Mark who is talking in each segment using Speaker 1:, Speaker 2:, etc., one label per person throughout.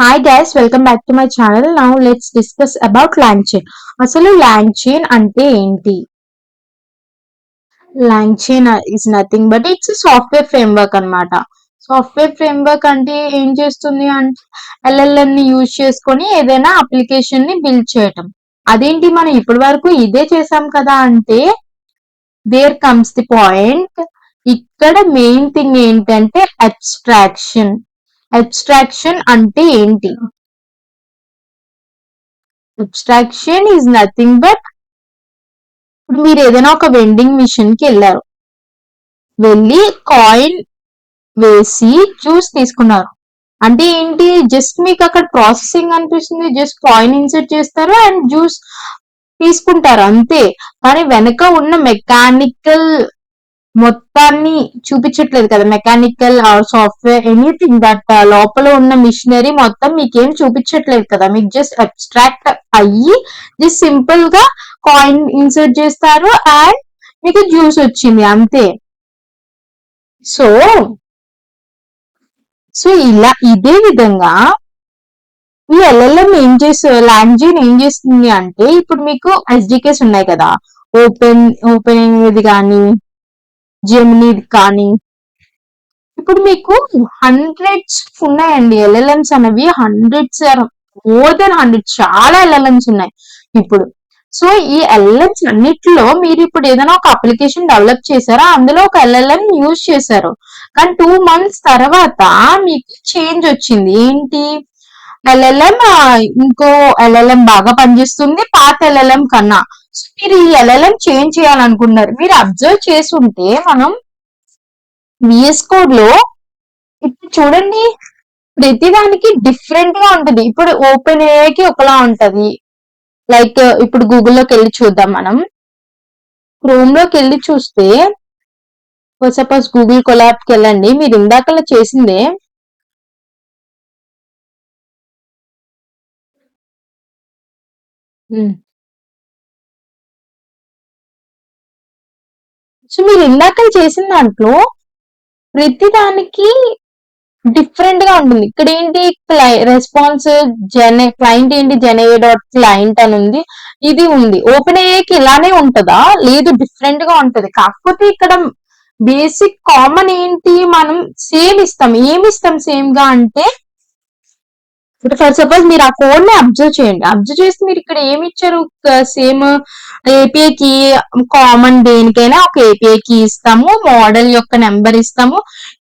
Speaker 1: Hi guys, welcome back to my channel. Now let's discuss about LangChain. అసలు LangChain అంటే ఏంటి? LangChain is nothing but it's a software framework అన్నమాట. Software framework అంటే ఏం చేస్తుంది అంటే LLM ని యూజ్ చేసుకొని ఏదైనా అప్లికేషన్ ని బిల్డ్ చేయటం. అదేంటి మనం ఇప్పటి వరకు ఇదే చేసాం కదా అంటే దేర్ కమ్స్ ది పాయింట్. ఇక్కడ మెయిన్ థింగ్ ఏంటంటే అబ్స్ట్రాక్షన్. అబ్స్ట్రాక్షన్ అంటే ఏంటి? అబ్స్ట్రాక్షన్ ఈజ్ నథింగ్ బట్ ఇప్పుడు మీరు ఏదైనా ఒక వెండింగ్ మిషన్ కి వెళ్ళారు, వెళ్ళి కాయిన్ వేసి జ్యూస్ తీసుకున్నారు. అంటే ఏంటి, జస్ట్ మీకు అక్కడ ప్రాసెసింగ్ అనిపిస్తుంది, జస్ట్ కాయిన్ ఇన్సర్ట్ చేస్తారు అండ్ జ్యూస్ తీసుకుంటారు అంతే. కానీ వెనక ఉన్న మెకానికల్ మొత్తాన్ని చూపించట్లేదు కదా, మెకానికల్ సాఫ్ట్వేర్ ఎనీథింగ్ దట్ లోపల ఉన్న మిషనరీ మొత్తం మీకేం చూపించట్లేదు కదా. మీకు జస్ట్ అబ్స్ట్రాక్ట్ అయ్యి జస్ట్ సింపుల్ గా కాయిన్ ఇన్సర్ట్ చేస్తారు అండ్ మీకు జ్యూస్ వచ్చింది అంతే. సో సో ఇలా ఇదే విధంగా ఈ LLM ఏం చేస్తుంది, LangChain ఏం చేస్తుంది అంటే ఇప్పుడు మీకు SDKs ఉన్నాయి కదా, ఓపెన్ ఇది కానీ జెమినీ కానీ. ఇప్పుడు మీకు హండ్రెడ్స్ ఉన్నాయండి LLMs అనేవి, హండ్రెడ్స్ మోర్ దెన్ 100 చాలా LLMs ఉన్నాయి ఇప్పుడు. సో ఈ LLMs అన్నిటిలో మీరు ఇప్పుడు ఏదైనా ఒక అప్లికేషన్ డెవలప్ చేశారా, అందులో ఒక LLM యూజ్ చేశారు, కానీ 2 months తర్వాత మీకు చేంజ్ వచ్చింది. ఏంటి, LLM ఇంకో LLM బాగా పనిచేస్తుంది పాత LLM కన్నా. సో మీరు ఈ LLM చేంజ్ చేయాలనుకున్నారు. మీరు అబ్జర్వ్ చేసుంటే మనం VS కోడ్ లో ఇప్పుడు చూడండి, ప్రతిదానికి డిఫరెంట్ గా ఉంటది. ఇప్పుడు ఓపెన్ ఏఐకి ఒకలా ఉంటది. లైక్ ఇప్పుడు గూగుల్లోకి వెళ్ళి చూద్దాం. మనం క్రోమ్ లోకి వెళ్ళి చూస్తే, సపోజ్ గూగుల్ కొలాబ్ కి వెళ్ళండి. మీరు ఇందాకలా చేసిందే సో మీరు ఇందాక చేసిన దాంట్లో ప్రతిదానికి డిఫరెంట్ గా ఉంటుంది. ఇక్కడ ఏంటి, రెస్పాన్స్ క్లయింట్ ఏంటి, జెన్ఏ.క్లయింట్ అని ఉంది. ఇది ఉంది. ఓపెన్ ఏఐకి ఇలానే ఉంటదా? లేదు, డిఫరెంట్ గా ఉంటది. కాకపోతే ఇక్కడ బేసిక్ కామన్ ఏంటి, మనం సేమ్ ఇస్తాం. ఏమి ఇస్తాం సేమ్ గా అంటే, ఇప్పుడు ఫర్ సపోజ్ మీరు ఆ కోడ్ ని అబ్జర్వ్ చేయండి. అబ్జర్వ్ చేస్తే మీరు ఇక్కడ ఏమి ఇచ్చారు, సేమ్ ఏపీఐ కి కామన్, దేనికైనా ఒక ఏపీఐ కి ఇస్తాము, మోడల్ యొక్క నెంబర్ ఇస్తాము,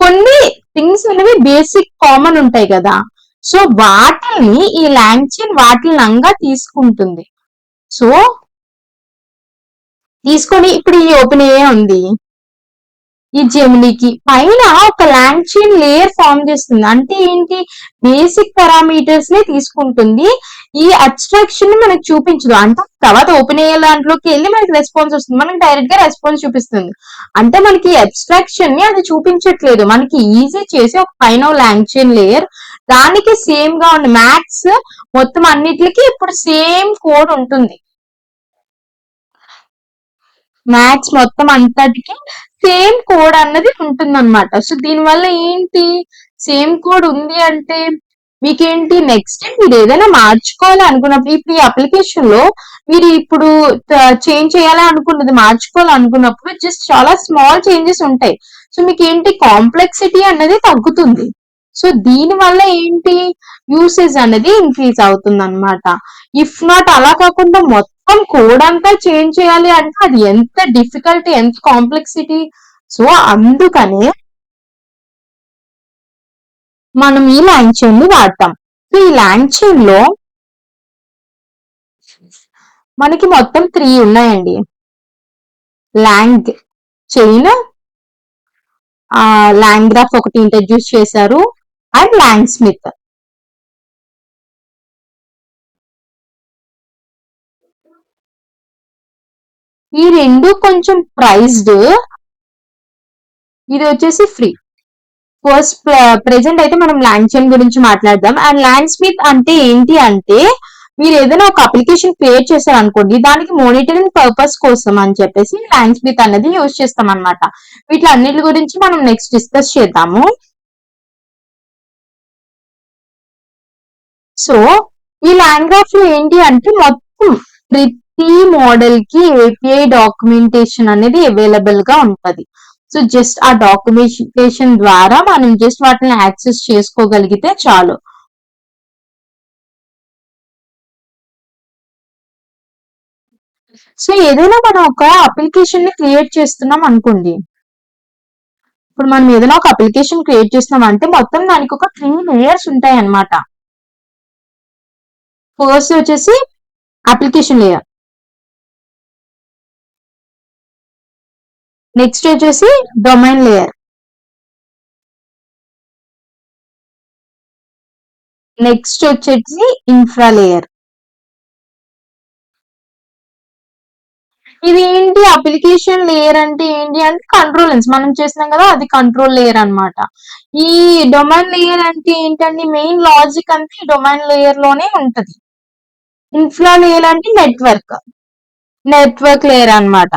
Speaker 1: కొన్ని థింగ్స్ అనేవి బేసిక్ కామన్ ఉంటాయి కదా. సో వాటిని ఈ LangChain వాటినంగా తీసుకుంటుంది. సో తీసుకొని ఇప్పుడు ఈ ఓపెన్ ఏ ఉంది, ఈ జెమినీకి పైన ఒక LangChain లేయర్ ఫామ్ చేస్తుంది. అంటే ఏంటి, బేసిక్ పారామీటర్స్ ని తీసుకుంటుంది, ఈ అబ్స్ట్రాక్షన్ ని మనకు చూపించదు. అంటే తర్వాత ఓపెన్ అయ్యే దాంట్లోకి వెళ్ళి మనకి రెస్పాన్స్ వస్తుంది, మనకి డైరెక్ట్ గా రెస్పాన్స్ చూపిస్తుంది. అంటే మనకి అబ్స్ట్రాక్షన్ ని అది చూపించట్లేదు, మనకి ఈజీ చేసి ఒక పైన LangChain లేయర్, దానికి సేమ్ గా ఉంది మ్యాథ్స్ మొత్తం అన్నిటికి ఇప్పుడు సేమ్ కోడ్ ఉంటుంది. మ్యాథ్స్ మొత్తం అంతటికి సేమ్ కోడ్ అన్నది ఉంటుంది అనమాట. సో దీనివల్ల ఏంటి, సేమ్ కోడ్ ఉంది అంటే మీకేంటి, నెక్స్ట్ టైం మీరు ఏదైనా మార్చుకోవాలి అనుకున్నప్పుడు, ఇప్పుడు ఈ అప్లికేషన్ లో మీరు ఇప్పుడు చేంజ్ చేయాలి అనుకున్నది, మార్చుకోవాలి అనుకున్నప్పుడు జస్ట్ చాలా స్మాల్ చేంజెస్ ఉంటాయి. సో మీకు ఏంటి, కాంప్లెక్సిటీ అనేది తగ్గుతుంది. సో దీని వల్ల ఏంటి, యూసేజ్ అనేది ఇంక్రీజ్ అవుతుంది అనమాట. ఇఫ్ నాట్ అలా కాకుండా మొత్తం కోడ్ అంతా చేంజ్ చేయాలి అంటే అది ఎంత డిఫికల్టీ, ఎంత కాంప్లెక్సిటీ. సో అందుకనే మనం ఈ LangChain ని వాడతాం. సో ఈ LangChain లో మనకి మొత్తం 3 ఉన్నాయండి. లాంగ్ చైన్, LangGraph ఒకటి ఇంట్రడ్యూస్ చేశారు, అండ్ LangSmith. ఈ రెండు కొంచెం ప్రైస్డ్, ఇది వచ్చేసి ఫ్రీ. ఫస్ట్ ప్రెసెంట్ అయితే మనం LangChain గురించి మాట్లాడదాం. అండ్ LangSmith అంటే ఏంటి అంటే, మీరు ఏదైనా ఒక అప్లికేషన్ క్రియేట్ చేశారు అనుకోండి, దానికి మానిటరింగ్ పర్పస్ కోసం అని చెప్పేసి LangSmith అనేది యూజ్ చేస్తాం అనమాట. వీటిలన్నిటి గురించి మనం నెక్స్ట్ డిస్కస్ చేద్దాము. సో ఈ లాంగ్రాఫ్ లో ఏంటి అంటే మొత్తం ప్రతి మోడల్ కి ఏపీఐ డాక్యుమెంటేషన్ అనేది అవైలబుల్ గా ఉంటది. సో జస్ట్ ఆ డాక్యుమెంటేషన్ ద్వారా మనం జస్ట్ వాటిని యాక్సెస్ చేసుకోగలిగితే చాలు. సో ఏదైనా మనం ఒక అప్లికేషన్ ని క్రియేట్ చేస్తున్నాం అనుకోండి. ఇప్పుడు మనం ఏదైనా ఒక అప్లికేషన్ క్రియేట్ చేస్తున్నాం అంటే మొత్తం దానికి ఒక 3 లేయర్స్ ఉంటాయి అన్నమాట. ఫస్ట్ వచ్చేసి అప్లికేషన్ లేయర్, నెక్స్ట్ వచ్చేసి డొమైన్ లేయర్, నెక్స్ట్ వచ్చేసి ఇన్ఫ్రా లేయర్. ఇది ఏంటి అప్లికేషన్ లేయర్ అంటే ఏంటి అంటే కంట్రోలెన్స్ మనం చేసినాం కదా, అది కంట్రోల్ లేయర్ అన్నమాట. ఈ డొమైన్ లేయర్ అంటే ఏంటంటే మెయిన్ లాజిక్ అంతా ఈ డొమైన్ లేయర్ లోనే ఉంటది. ఇన్ఫ్రా లేయర్ అంటే నెట్వర్క్ లేయర్ అన్నమాట.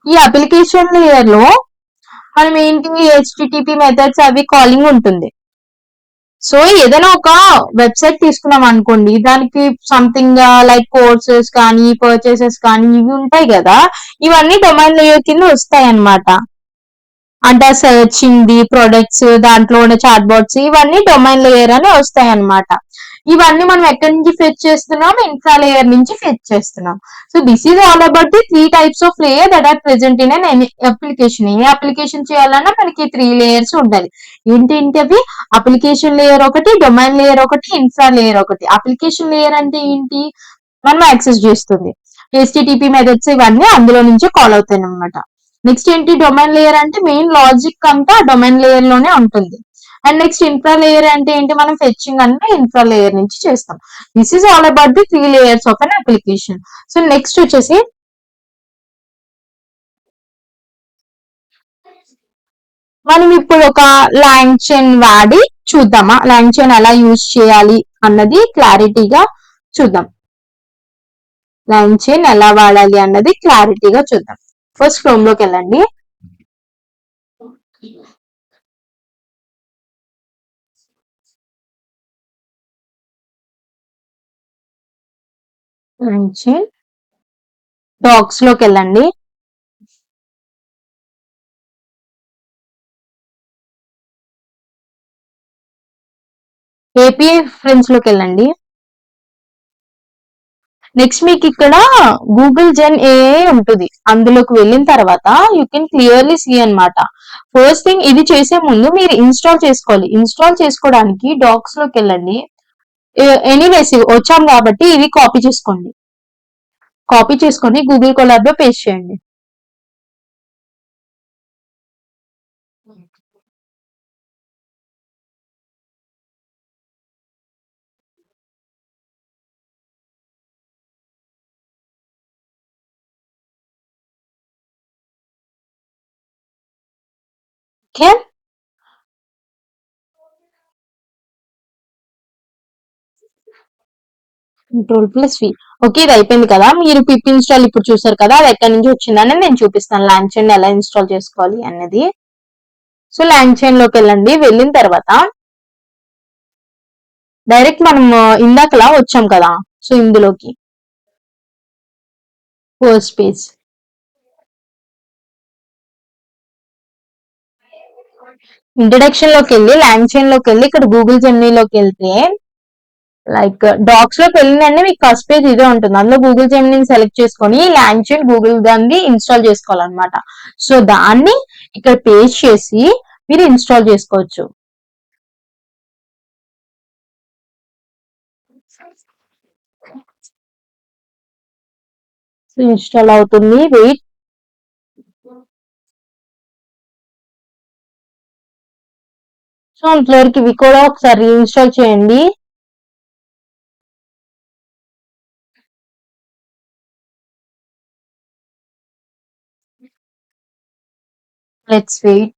Speaker 1: ఈ అప్లికేషన్ లేయర్ లో మనం ఏంటి హెచ్టిటిపి మెథడ్స్ అవి కాలింగ్ ఉంటుంది. సో ఏదైనా ఒక వెబ్సైట్ తీసుకున్నాం అనుకోండి, దానికి సంథింగ్ లైక్ కోర్సెస్ కానీ పర్చేసెస్ కానీ ఇవి ఉంటాయి కదా, ఇవన్నీ డొమైన్ లేయర్ కింద వస్తాయి అన్నమాట. అంటే సెర్చింగ్ ది ప్రొడక్ట్స్, దాంట్లో ఉన్న చాట్ బాట్స్ ఇవన్నీ డొమైన్ లేయర్ అని వస్తాయి అన్నమాట. ఇవన్నీ మనం ఎక్కడి నుంచి ఫెచ్ చేస్తున్నాం, ఇన్ఫ్రా లేయర్ నుంచి ఫెచ్ చేస్తున్నాం. So this is all about the 3 types of layer that are present in an application. ఏ అప్లికేషన్ చేయాలన్నా మనకి 3 లేయర్స్ ఉండాలి. ఏంటి అవి? అప్లికేషన్ లేయర్ ఒకటి, డొమైన్ లేయర్ ఒకటి, ఇన్ఫ్రా లేయర్ ఒకటి. అప్లికేషన్ లేయర్ అంటే ఏంటి? మనం యాక్సెస్ చేస్తుంది. హెచ్టిటిపి మెథడ్స్ ఇవన్నీ అందులో నుంచే కాల్ అవుతాయి అన్నమాట. నెక్స్ట్ ఏంటి డొమైన్ లేయర్ అంటే మెయిన్ లాజిక్ అంతా డొమైన్ లేయర్ లోనే ఉంటుంది. అండ్ నెక్స్ట్ ఇన్ఫ్రా లేయర్ అంటే ఏంటి, మనం ఫెచ్చింగ్ అంటే ఇన్ఫ్రా లేయర్ నుంచి చేస్తాం. This is all about the 3 layers of an application. So next వచ్చేసి మనం ఇప్పుడు ఒక లాంగ్చైన్ వాడి చూద్దామా, లాంగ్చైన్ ఎలా యూజ్ చేయాలి అన్నది క్లారిటీగా చూద్దాం. లాంగ్చైన్ ఎలా వాడాలి అన్నది క్లారిటీగా చూద్దాం. ఫస్ట్ క్రోమ్ లోకి వెళ్ళండి. లాంగ్చైన్ డాక్స్ లోకి వెళ్ళండి. ఏపీఐ ఫ్రెండ్స్ లోకి వెళ్ళండి. నెక్స్ట్ మీకు ఇక్కడ గూగుల్ జెన్ ఏఐ ఉంటుంది. అందులోకి వెళ్ళిన తర్వాత యూ కెన్ క్లియర్లీ సీ అన్నమాట. ఫస్ట్ థింగ్ ఇది చేసే ముందు మీరు ఇన్స్టాల్ చేసుకోవాలి. ఇన్స్టాల్ చేసుకోవడానికి డాక్స్ లోకి వెళ్ళండి. ఎనీవేస్ వచ్చాం కాబట్టి ఇది కాపీ చేసుకోండి. కాపీ చేసుకొని గూగుల్ కొలాబ్ లో పేస్ట్ చేయండి. ఓకే, కంట్రోల్+V. ఓకే, ఇది అయిపోయింది కదా. మీరు పిప్ ఇన్స్టాల్ ఇప్పుడు చూసారు కదా, అది ఎక్కడి నుంచి వచ్చిందని నేను చూపిస్తాను. లాంగ్చైన్ ఎలా ఇన్స్టాల్ చేసుకోవాలి అన్నది. సో లాంగ్చైన్ లోకి వెళ్ళండి. వెళ్ళిన తర్వాత డైరెక్ట్ మనం ఇందాకలా వచ్చాం కదా, సో ఇందులోకి ఫస్ట్ పేజ్. ఇంట్రడక్షన్ లోకి వెళ్ళి లాంగ్చైన్ లోకి వెళ్ళి ఇక్కడ గూగుల్ జెమినీలోకి వెళ్తే లైక్ డాక్స్ లోకి వెళ్ళిందంటే మీకు ఫస్ట్ పేజ్ ఇదే ఉంటుంది. అందులో గూగుల్ జెమినీ సెలెక్ట్ చేసుకొని లాంగ్చైన్ గూగుల్ దాన్ని ఇన్స్టాల్ చేసుకోవాలన్నమాట. సో దాన్ని ఇక్కడ పేస్ట్ చేసి మీరు ఇన్స్టాల్ చేసుకోవచ్చు. సో ఇన్స్టాల్ అవుతుంది, వెయిట్. సో అంతవరకు ఇవి కూడా ఒకసారి ఇన్స్టాల్ చేయండి. Let's wait.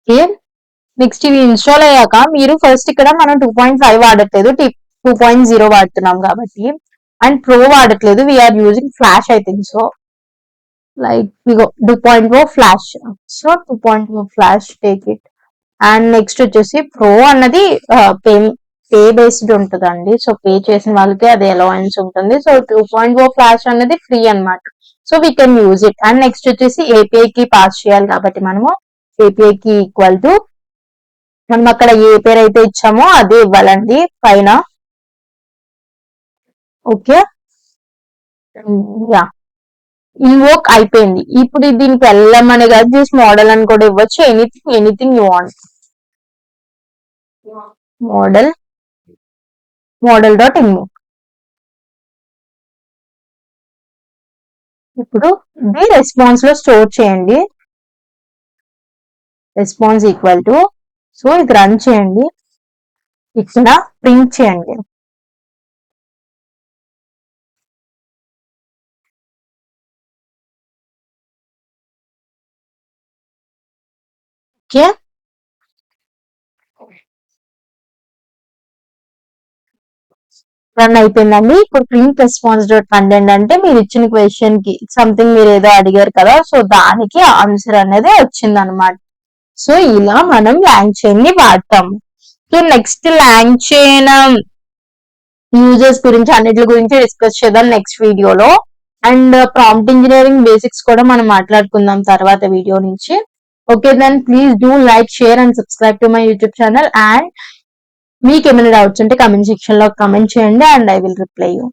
Speaker 1: ఓకే. నెక్స్ట్ ఇవి ఇన్స్టాల్ అయ్యాక మీరు ఫస్ట్ ఇక్కడ మనం 2.5 వాడట్లేదు, 2.0 వాడుతున్నాం కాబట్టి, అండ్ ప్రో వాడట్లేదు, we're using flash I think so. Like ఇగో 2.0 flash, so 2.0 flash take it. And next వచ్చేసి ప్రో అన్నది పే బేస్డ్ ఉంటుందండి, సో పే చేసిన వాళ్ళకి అది అలవెన్స్ ఉంటుంది. సో 2.0 ఫ్లాష్ అనేది ఫ్రీ అన్నమాట, so we can use it. And next వచ్చేసి ఏపీఐ కి పాస్ చేయాలి కాబట్టి మనము ఏపీఐ కి ఈక్వల్ టు మనం అక్కడ ఏ పేరు అయితే ఇచ్చామో అదే ఇవ్వాలండి పైన. ఓకే, యా ఇన్వోక్ అయిపోయింది. ఇప్పుడు దీనికి వెళ్ళమని కాదు, జస్ట్ మోడల్ అని కూడా ఇవ్వచ్చు, anything you want. Model dot invoke. ఇప్పుడు ఇది రెస్పాన్స్ లో స్టోర్ చేయండి, రెస్పాన్స్ ఈక్వల్ టు, సో ఇది రన్ చేయండి, ఇక్కడ ప్రింట్ చేయండి. ఓకే, రన్ అయిపోయిందండి. ఇప్పుడు ప్రింట్ రెస్పాన్స్ డాట్ కంటెంట్ అంటే మీరు ఇచ్చిన క్వశ్చన్ కి సంథింగ్ మీరు ఏదో అడిగారు కదా, సో దానికి ఆన్సర్ అనేది వచ్చింది అనమాట. సో ఇలా మనం ల్యాంగ్ చైన్ ని వాడతాము. So next long chain users గురించి అన్నిటి గురించి డిస్కస్ చేద్దాం నెక్స్ట్ వీడియోలో. అండ్ ప్రాంప్ట్ ఇంజనీరింగ్ బేసిక్స్ కూడా మనం మాట్లాడుకుందాం తర్వాత వీడియో నుంచి. Okay then please do like, share and subscribe to my YouTube channel. And మీకు ఏమైనా డౌట్స్ ఉంటే కమెంట్ సెక్షన్ లో కమెంట్ చేయండి, and I will reply you.